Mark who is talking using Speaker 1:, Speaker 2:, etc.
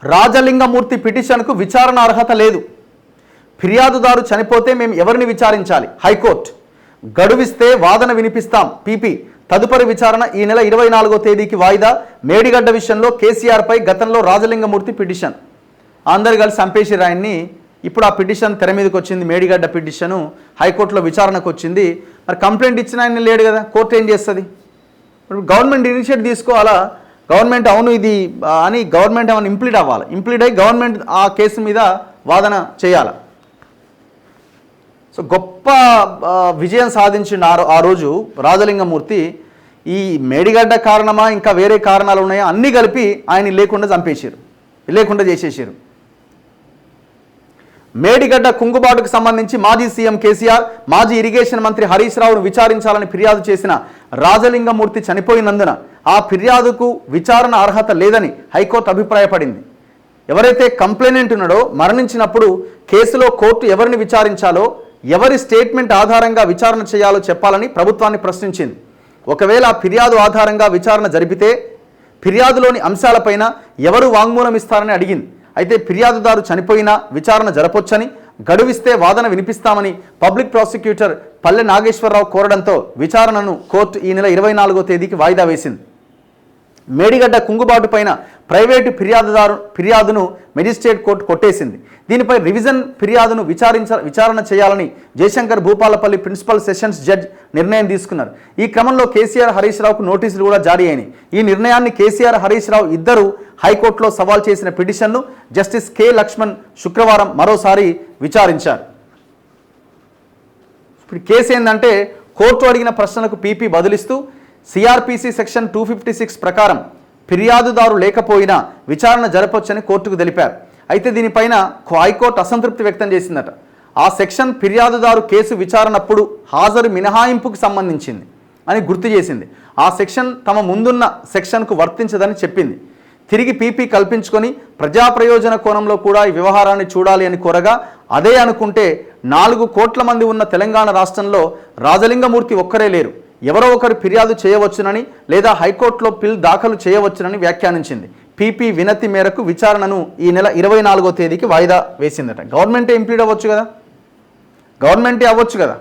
Speaker 1: రాజలింగమూర్తి పిటిషన్కు విచారణ అర్హత లేదు. ఫిర్యాదుదారు చనిపోతే మేము ఎవరిని విచారించాలి? హైకోర్టు. గడువిస్తే వాదన వినిపిస్తాం. పీపీ. తదుపరి విచారణ ఈ నెల 24వ తేదీకి వాయిదా. మేడిగడ్డ విషయంలో కేసీఆర్పై గతంలో రాజలింగమూర్తి పిటిషన్. అందరు కలిసి చంపేసి రాయన్ని. ఇప్పుడు ఆ పిటిషన్ తెర మీదకి వచ్చింది. మేడిగడ్డ పిటిషను హైకోర్టులో విచారణకు వచ్చింది. మరి కంప్లైంట్ ఇచ్చిన ఆయన లేడు కదా, కోర్టు ఏం చేస్తుంది? గవర్నమెంట్ ఇనిషియేటివ్ తీసుకోవాలా? గవర్నమెంట్ అవును ఇది అని గవర్నమెంట్ ఏమైనా ఇంప్లీడ్ అవ్వాలి. ఇంప్లీడ్ అయ్యి గవర్నమెంట్ ఆ కేసు మీద వాదన చేయాలి. సో గొప్ప విజయం సాధించిన ఆ రోజు రాజలింగమూర్తి. ఈ మేడిగడ్డ కారణమా ఇంకా వేరే కారణాలు ఉన్నాయా అన్నీ కలిపి ఆయన లేకుండా చంపేశారు, లేకుండా చేసేసారు. మేడిగడ్డ కుంగుబాటుకు సంబంధించి మాజీ సీఎం కేసీఆర్, మాజీ ఇరిగేషన్ మంత్రి హరీష్ రావును విచారించాలని ఫిర్యాదు చేసిన రాజలింగమూర్తి చనిపోయినందున ఆ ఫిర్యాదుకు విచారణ అర్హత లేదని హైకోర్టు అభిప్రాయపడింది. ఎవరైతే కంప్లైనెంట్ ఉన్నాడో మరణించినప్పుడు కేసులో కోర్టు ఎవరిని విచారించాలో, ఎవరి స్టేట్మెంట్ ఆధారంగా విచారణ చేయాలో చెప్పాలని ప్రభుత్వాన్ని ప్రశ్నించింది. ఒకవేళ ఆ ఫిర్యాదు ఆధారంగా విచారణ జరిపితే ఫిర్యాదులోని అంశాలపైన ఎవరు వాంగ్మూలం ఇస్తారని అడిగింది. అయితే ఫిర్యాదుదారు చనిపోయినా విచారణ జరపొచ్చని, గడువిస్తే వాదన వినిపిస్తామని పబ్లిక్ ప్రాసిక్యూటర్ పల్లె నాగేశ్వరరావు కోరడంతో విచారణను కోర్టు ఈ నెల 24వ తేదీకి వాయిదా వేసింది. మేడిగడ్డ కుంగుబాటు పైన ప్రైవేటు ఫిర్యాదును మెజిస్ట్రేట్ కోర్టు కొట్టేసింది. దీనిపై రివిజన్ ఫిర్యాదును విచారణ చేయాలని Jayashankar Bhupalpally principal sessions judge నిర్ణయం తీసుకున్నారు. ఈ క్రమంలో కేసీఆర్, హరీష్ రావుకు నోటీసులు కూడా జారీ అయినాయి. ఈ నిర్ణయాన్ని కేసీఆర్, హరీష్ రావు ఇద్దరు హైకోర్టులో సవాల్ చేసిన పిటిషన్ను జస్టిస్ కె లక్ష్మణ్ శుక్రవారం మరోసారి విచారించారు. ఇప్పుడు కేసు ఏంటంటే, కోర్టు అడిగిన ప్రశ్నలకు పీపీ బదులిస్తూ సిఆర్పిసి సెక్షన్ 256 ప్రకారం ఫిర్యాదుదారు లేకపోయినా విచారణ జరపొచ్చని కోర్టుకు తెలిపారు. అయితే దీనిపైన హైకోర్టు అసంతృప్తి వ్యక్తం చేసిందట. ఆ సెక్షన్ ఫిర్యాదుదారు కేసు విచారణప్పుడు హాజరు మినహాయింపుకు సంబంధించింది అని గుర్తు చేసింది. ఆ సెక్షన్ తమ ముందున్న సెక్షన్కు వర్తించదని చెప్పింది. తిరిగి పీపీ కల్పించుకొని ప్రజా ప్రయోజన కోణంలో కూడా ఈ వ్యవహారాన్ని చూడాలి అని కోరగా, అదే అనుకుంటే 4 కోట్ల మంది ఉన్న తెలంగాణ రాష్ట్రంలో రాజలింగమూర్తి ఒక్కరే లేరు, ఎవరో ఒకరు ఫిర్యాదు చేయవచ్చునని లేదా హైకోర్టులో పిల్ దాఖలు చేయవచ్చునని వ్యాఖ్యానించింది. పీపీ వినతి మేరకు విచారణను ఈ నెల 24వ తేదీకి వాయిదా వేసిందట. గవర్నమెంటే ఇంప్లీడ్ అవ్వచ్చు కదా, గవర్నమెంటే అవ్వచ్చు కదా.